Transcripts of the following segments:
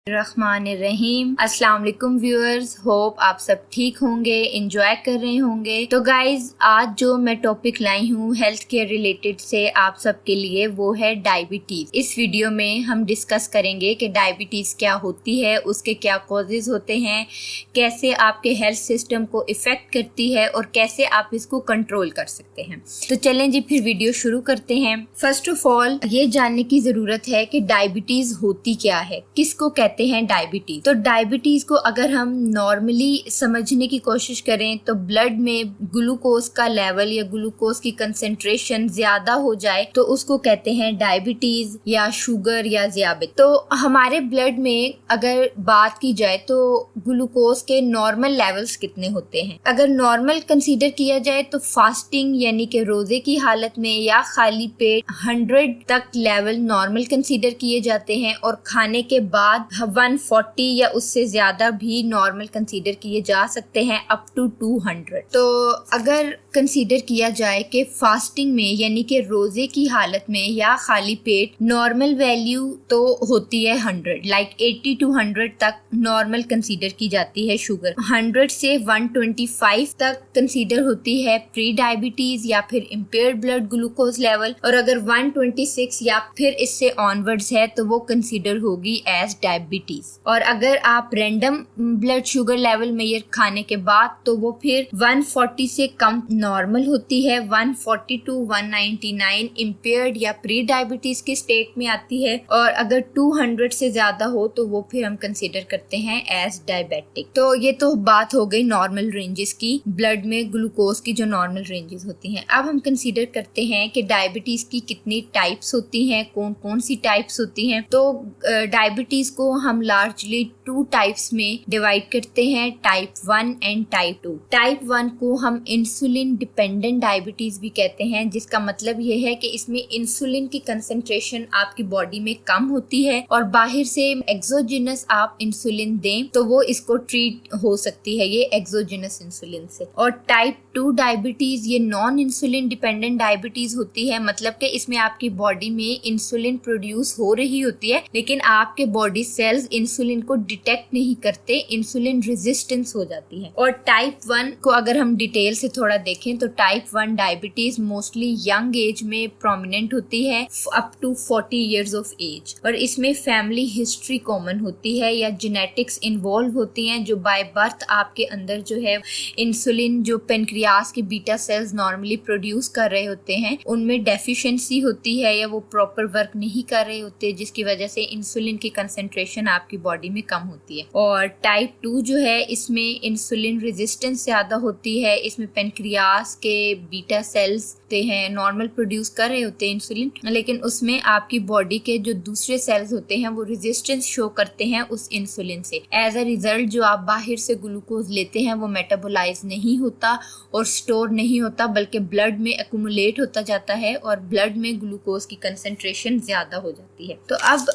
रहीम। अस्सलाम वालेकुम viewers, hope आप सब ठीक होंगे, एंजॉय कर रहे होंगे। तो गाइज आज जो मैं टॉपिक लाई हूँ हेल्थ केयर रिलेटेड से आप सब के लिए वो है डायबिटीज। इस वीडियो में हम डिस्कस करेंगे कि डायबिटीज क्या होती है, उसके क्या कॉजेज होते हैं, कैसे आपके हेल्थ सिस्टम को इफेक्ट करती है और कैसे आप इसको कंट्रोल कर सकते हैं। तो चलें जी फिर वीडियो शुरू करते हैं। फर्स्ट ऑफ ऑल ये जानने की जरूरत है कि डायबिटीज होती क्या है, किसको कहते हैं डायबिटीज। तो डायबिटीज को अगर हम नॉर्मली समझने की कोशिश करें तो ब्लड में ग्लूकोज का लेवल या ग्लूकोज की कंसेंट्रेशन ज्यादा हो जाए तो उसको कहते हैं डायबिटीज या शुगर या ज़ियाबत। तो हमारे ब्लड में अगर बात की जाए तो ग्लूकोज के नॉर्मल लेवल्स कितने होते हैं। अगर नॉर्मल कंसीडर किया जाए तो फास्टिंग यानी कि रोजे की हालत में या खाली पेट 100 तक लेवल नॉर्मल कंसीडर किए जाते हैं और खाने के बाद 140 या उससे ज्यादा भी नॉर्मल कंसीडर किए जा सकते हैं अप टू 200। तो अगर कंसीडर किया जाए कि फास्टिंग में यानी कि रोजे की हालत में या खाली पेट नॉर्मल वैल्यू तो होती है 100, लाइक 80 to 100 तक नॉर्मल कंसीडर की जाती है शुगर। 100 से 125 तक कंसीडर होती है प्री डायबिटीज या फिर इम्पेयर्ड ब्लड ग्लूकोज लेवल, और अगर 126 या फिर इससे ऑनवर्ड्स है तो वो कंसीडर होगी एज डायबिटीज। और अगर आप random blood sugar level measure खाने के बाद तो वो फिर 140 से कम नॉर्मल होती है, 140 to 199 इम्पेयर्ड या प्री डायबिटीज की स्टेट में आती है, और अगर 200 से ज्यादा हो तो वो फिर हम कंसीडर करते हैं एज डायबिटिक। तो ये तो बात हो गई नॉर्मल रेंजेस की, ब्लड में ग्लूकोज की जो नॉर्मल रेंजेस होती हैं। अब हम कंसीडर करते हैं कि डायबिटीज की कितनी टाइप्स होती हैं, कौन कौन सी टाइप्स होती हैं। तो डायबिटीज को हम लार्जली 2 टाइप्स में डिवाइड करते हैं, टाइप 1 एंड टाइप 2। टाइप 1 को हम इंसुलिन डिपेंडेंट डायबिटीज भी कहते हैं, जिसका मतलब ये है कि इसमें इंसुलिन की कंसंट्रेशन आपकी बॉडी में कम होती है और बाहर से एक्सोजिनस आप इंसुलिन दें तो वो इसको ट्रीट हो सकती है, ये एक्सोजिनस इंसुलिन से। और टाइप 2 डायबिटीज ये नॉन इंसुलिन डिपेंडेंट डायबिटीज होती है, मतलब कि इसमें आपकी बॉडी में इंसुलिन प्रोड्यूस हो रही होती है लेकिन आपके बॉडी सेल्स इंसुलिन को डिटेक्ट नहीं करते, इंसुलिन रेजिस्टेंस हो जाती है। और टाइप 1 को अगर हम डिटेल से थोड़ा देखें तो type 1 diabetes mostly young age में प्रोमिनेंट होती है up to 40 years of age, और इसमें फैमिली हिस्ट्री कॉमन होती है या जेनेटिक्स इन्वॉल्व होती हैं जो बाय बर्थ आपके अंदर जो है इंसुलिन जो पेनक्रियास के बीटा सेल्स नॉर्मली प्रोड्यूस कर रहे होते हैं उनमें डेफिशिएंसी होती है या वो प्रॉपर वर्क नहीं कर रहे होते, जिसकी वजह से इंसुलिन की कंसंट्रेशन आपकी बॉडी में कम होती है। और टाइप 2 जो है इसमें इंसुलिन रेजिस्टेंस ज्यादा होती है, इसमें पेनक्रियास के बीटा सेल्स हैं नॉर्मल प्रोड्यूस कर रहे होते हैं इंसुलिन, लेकिन उसमें आपकी बॉडी के जो दूसरे सेल्स होते हैं वो रेजिस्टेंस शो करते हैं उस इंसुलिन से। एज अ रिजल्ट जो आप बाहर से ग्लूकोज लेते हैं वो मेटाबोलाइज नहीं होता और स्टोर नहीं होता, बल्कि ब्लड में एक्यूमुलेट होता जाता है और ब्लड में ग्लूकोज की कंसंट्रेशन ज्यादा हो जाती है। तो अब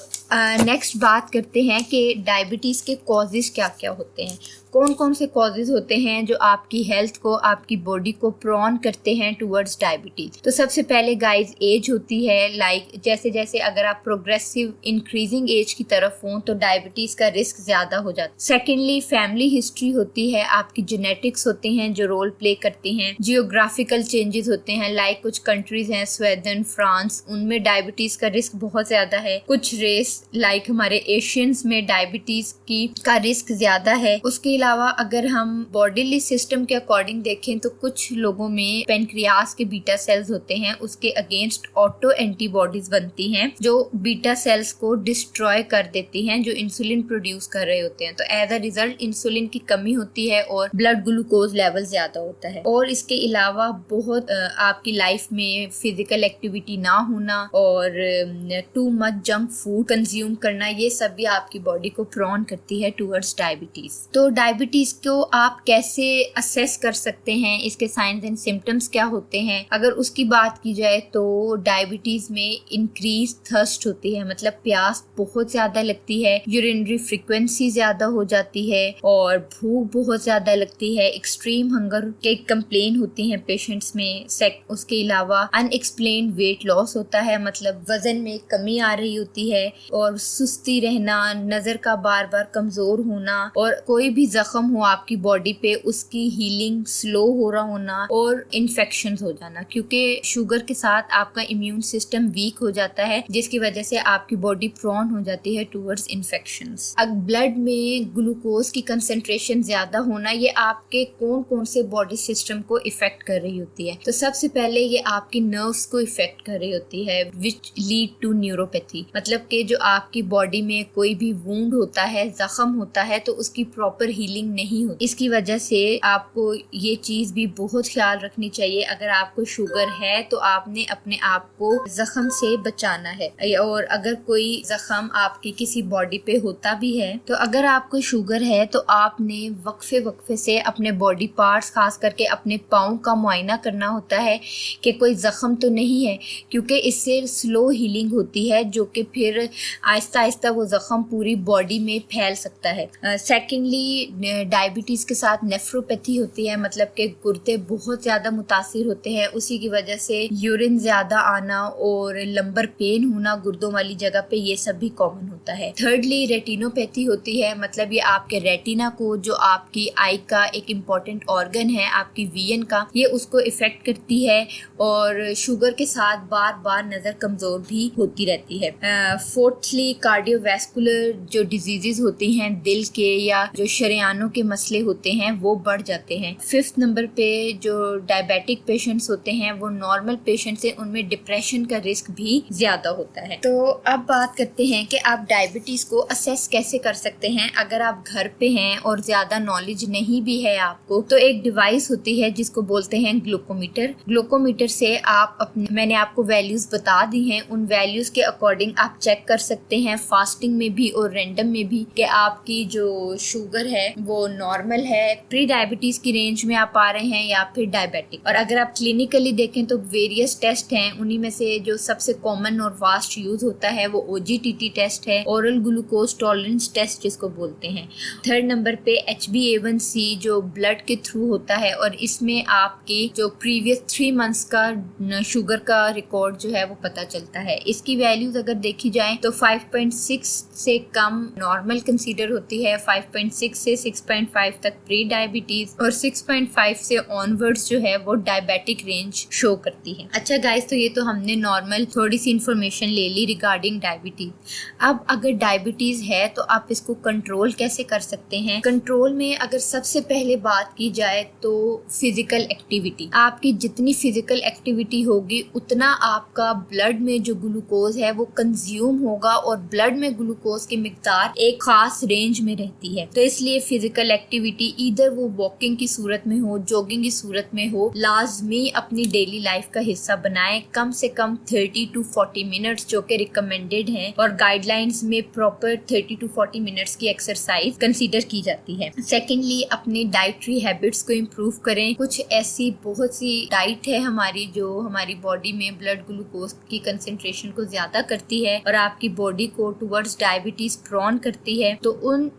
नेक्स्ट बात करते हैं कि डायबिटीज के कॉजेज क्या क्या होते हैं, कौन कौन से कॉजेज होते हैं जो आपकी हेल्थ को, आपकी बॉडी को प्रोन करते हैं टुवर्ड्स डायबिटीज। तो सबसे पहले गाइज एज होती है, लाइक जैसे जैसे अगर आप प्रोग्रेसिव इंक्रीजिंग एज की तरफ हो तो डायबिटीज का रिस्क ज्यादा हो जाता है। सेकेंडली फैमिली हिस्ट्री होती है, आपकी जेनेटिक्स होते हैं जो रोल प्ले करती हैं। जियोग्राफिकल चेंजेस होते हैं, लाइक कुछ कंट्रीज हैं स्वीडन, फ्रांस, उनमें डायबिटीज का रिस्क बहुत ज्यादा है। कुछ रेस लाइक हमारे एशियंस में डायबिटीज की का रिस्क ज्यादा है। उसके अलावा अगर हम बॉडीली सिस्टम के अकॉर्डिंग देखें तो कुछ लोगों में पेनक्रियास के बीटा सेल्स होते हैं, उसके अगेंस्ट ऑटो एंटीबॉडीज बनती हैं जो बीटा सेल्स को डिस्ट्रॉय कर देती हैं जो इंसुलिन प्रोड्यूस कर रहे होते हैं। तो एज अ रिजल्ट इंसुलिन की कमी होती है और ब्लड ग्लूकोज लेवल ज्यादा होता है। और इसके अलावा बहुत आपकी लाइफ में फिजिकल एक्टिविटी ना होना और too much junk food consume करना, ये सब भी आपकी बॉडी को प्रोन करती है टुवर्ड्स डायबिटीज। तो डायबिटीज को आप कैसे असेस कर सकते हैं, इसके साइंस एंड सिम्टम्स क्या होते हैं। अगर उसकी बात की जाए तो डायबिटीज में इंक्रीज थर्स्ट होती है, मतलब प्यास बहुत ज्यादा लगती है, यूरिनरी फ्रीक्वेंसी ज्यादा हो जाती है और भूख बहुत ज्यादा लगती है, एक्सट्रीम हंगर के कंप्लेन होती हैं पेशेंट्स में। उसके अलावा अनएक्सप्लेन्ड वेट लॉस होता है, मतलब वजन में कमी आ रही होती है, और सुस्ती रहना, नजर का बार बार कमजोर होना, और कोई भी जख्म हो आपकी बॉडी पे उसकी हीलिंग स्लो हो रहा होना, और इन्फेक्शन हो जाना, क्योंकि शुगर के साथ आपका इम्यून सिस्टम वीक हो जाता है, जिसकी वजह से आपकी बॉडी प्रोन हो जाती है टूवर्ड्स इन्फेक्शंस। अब ब्लड में ग्लूकोज की कंसेंट्रेशन ज्यादा होना, ये आपके कौन कौन से बॉडी सिस्टम को इफेक्ट कर रही होती है। तो सबसे पहले ये आपकी नर्व्स को इफेक्ट कर रही होती है, विच लीड टू न्यूरोपैथी, मतलब कि जो आपकी बॉडी में कोई भी वुंड होता है, जख्म होता है, तो उसकी प्रॉपर हीलिंग नहीं होती। इसकी वजह से आपको ये चीज भी बहुत ख्याल रखनी चाहिए, अगर आपको शुगर है तो आपने अपने आप को जख्म से बचाना है। और अगर कोई जख्म आपकी किसी बॉडी पे होता भी है, तो अगर आपको शुगर है तो आपने वक्फे वक्फे से अपने बॉडी पार्ट्स, खास करके अपने पाँव का मुआयना करना होता है कि कोई जख्म तो नहीं है, क्योंकि इससे स्लो हीलिंग होती है, जो कि फिर आहिस्ता आहिस्ता वो जख्म पूरी बॉडी में फैल सकता है। सेकेंडली डायबिटीज के साथ नेफ्रोपैथी होती है, मतलब कि गुर्दे बहुत ज्यादा मुतासिर होते हैं, उसी की वजह से यूरिन ज्यादा आना और लंबर पेन होना गुर्दों वाली जगह पे, ये सब भी कॉमन होता है। थर्डली रेटिनोपैथी होती है, मतलब ये आपके रेटिना को, जो आपकी आई का एक इम्पॉर्टेंट ऑर्गन है आपकी विजन का, ये उसको इफेक्ट करती है, और शुगर के साथ बार बार नजर कमजोर भी होती रहती है। फोर्थली कार्डियोवैस्कुलर जो डिजीजेस होती हैं, दिल के या जो शरेयानों के मसले होते हैं, वो बढ़ जाते हैं। फिफ्थ नंबर पे जो डायबिटिक पेशेंट्स होते हैं, वो नॉर्मल पेशेंट से उनमें डिप्रेशन का रिस्क भी ज्यादा होता है। तो अब बात करते हैं कि आप डायबिटीज को असेस कैसे कर सकते हैं। अगर आप घर पे हैं और ज्यादा नॉलेज नहीं भी है आपको, तो एक डिवाइस होती है जिसको बोलते हैं ग्लूकोमीटर। ग्लूकोमीटर से आप अपने, मैंने आपको वैल्यूज बता दी हैं, उन वैल्यूज के अकॉर्डिंग आप चेक कर सकते हैं फास्टिंग में भी और रैंडम में भी, कि आपकी जो शुगर है वो नॉर्मल है, प्री डायबिटीज की रेंज में आप आ रहे हैं या फिर डायबिटिक। और अगर आप क्लिनिकली देखें तो वेरियस टेस्ट हैं, उन्हीं में से जो सबसे कॉमन और वास्ट यूज होता है वो OGTT टेस्ट है, ओरल ग्लूकोज टॉलरेंस टेस्ट जिसको बोलते हैं। थर्ड नंबर पे HbA1c जो ब्लड के थ्रू होता है, और इसमें आपके जो प्रीवियस 3 मंथ्स का शुगर का रिकॉर्ड जो है वो पता चलता है। इसकी वैल्यूज अगर देखी जाए तो 5.6 से कम नॉर्मल कंसीडर होती है, 5.6 से 6.5 तक प्री डायबिटीज, और 6.5 से ऑनवर्ड्स जो है वो डायबिटिक रेंज शो करती है। अच्छा गाइस, तो ये तो हमने नॉर्मल थोड़ी सी इंफॉर्मेशन ले ली रिगार्डिंग डायबिटीज। अब अगर डायबिटीज है तो आप इसको कंट्रोल कैसे कर सकते हैं। कंट्रोल में अगर सबसे पहले बात की जाए तो फिजिकल एक्टिविटी, आपकी जितनी फिजिकल एक्टिविटी होगी उतना आपका ब्लड में जो ग्लूकोज है वो कंज्यूम होगा, और ब्लड में ग्लूकोज की मिकदार एक खास रेंज में रहती है। तो इसलिए फिजिकल एक्टिविटी इधर वो वॉकिंग की सूरत में हो, जॉगिंग की सूरत में हो, लाजमी अपनी डेली लाइफ का हिस्सा बनाएं। कम से कम 30 to 40 मिनट्स जो कि रिकमेंडेड है, और गाइडलाइंस में प्रॉपर 30 to 40 मिनट्स की एक्सरसाइज कंसीडर की जाती है। सेकेंडली अपनी डाइटरी हैबिट्स को इम्प्रूव करें। कुछ ऐसी बहुत सी डाइट है हमारी जो हमारी बॉडी में ब्लड ग्लूकोज की कंसेंट्रेशन को ज्यादा करती है और आपकी बॉडी को टुवर्ड्स डायबिटीज प्रोन करती है। तो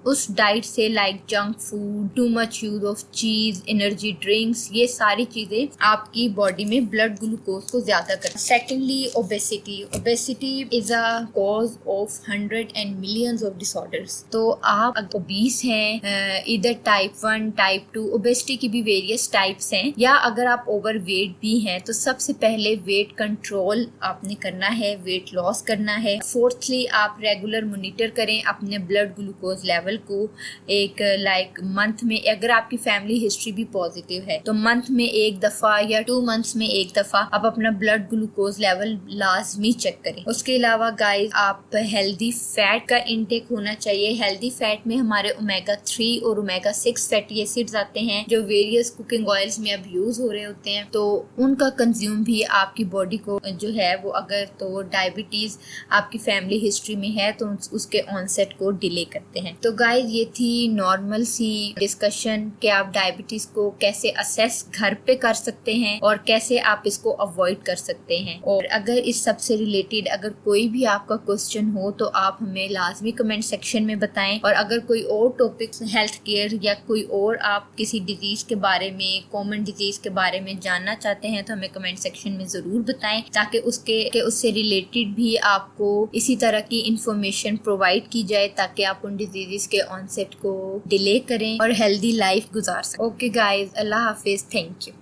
उस डाइट से like junk food, too much use of चीज, एनर्जी ड्रिंक्स, ये सारी चीजें आपकी बॉडी में ब्लड ग्लूकोज को ज्यादा करती है। Secondly obesity is a cause of 100 and millions of disorders. तो आप ओबीस हैं, इधर टाइप 1, टाइप 2, ओबेसिटी की भी वेरियस टाइप्स हैं, या अगर आप ओवर वेट भी हैं तो सबसे पहले वेट कंट्रोल आपने करना है, वेट लॉस करना है। फोर्थली आप रेगुलर मॉनिटर करें अपने ब्लड ग्लूकोज लेवल को, एक लाइक मंथ में, अगर आपकी फैमिली हिस्ट्री भी पॉजिटिव है तो मंथ में एक दफा या 2 मंथ्स में एक दफा आप अपना ब्लड ग्लूकोज लेवल लाजमी चेक करें। उसके अलावा गाइस आप हेल्दी फैट का इंटेक होना चाहिए। हेल्दी फैट में हमारे ओमेगा 3 और ओमेगा 6 फैटी एसिड्स आते हैं जो वेरियस कुकिंग ऑयल्स में अब यूज हो रहे होते हैं, तो उनका कंज्यूम भी आपकी बॉडी को जो है वो, अगर तो डायबिटीज आपकी फैमिली हिस्ट्री में है तो उसके ऑनसेट को डिले करते हैं। तो गाइस ये थी नॉर्मल नॉर्मल सी डिस्कशन कि आप डायबिटीज को कैसे असेस घर पे कर सकते हैं और कैसे आप इसको अवॉइड कर सकते हैं। और अगर इस सब से रिलेटेड अगर कोई भी आपका क्वेश्चन हो तो आप हमें लाजमी कमेंट सेक्शन में बताएं। और अगर कोई और टॉपिक हेल्थ केयर या कोई और आप किसी डिजीज के बारे में, कॉमन डिजीज के बारे में जानना चाहते हैं तो हमें कमेंट सेक्शन में जरूर बताएं, ताकि उससे रिलेटेड भी आपको इसी तरह की इंफॉर्मेशन प्रोवाइड की जाए, ताकि आप उन डिजीजेस के ऑनसेट को डिले करें और हेल्दी लाइफ गुजार सकें। Okay guys, Allah Hafiz, thank you.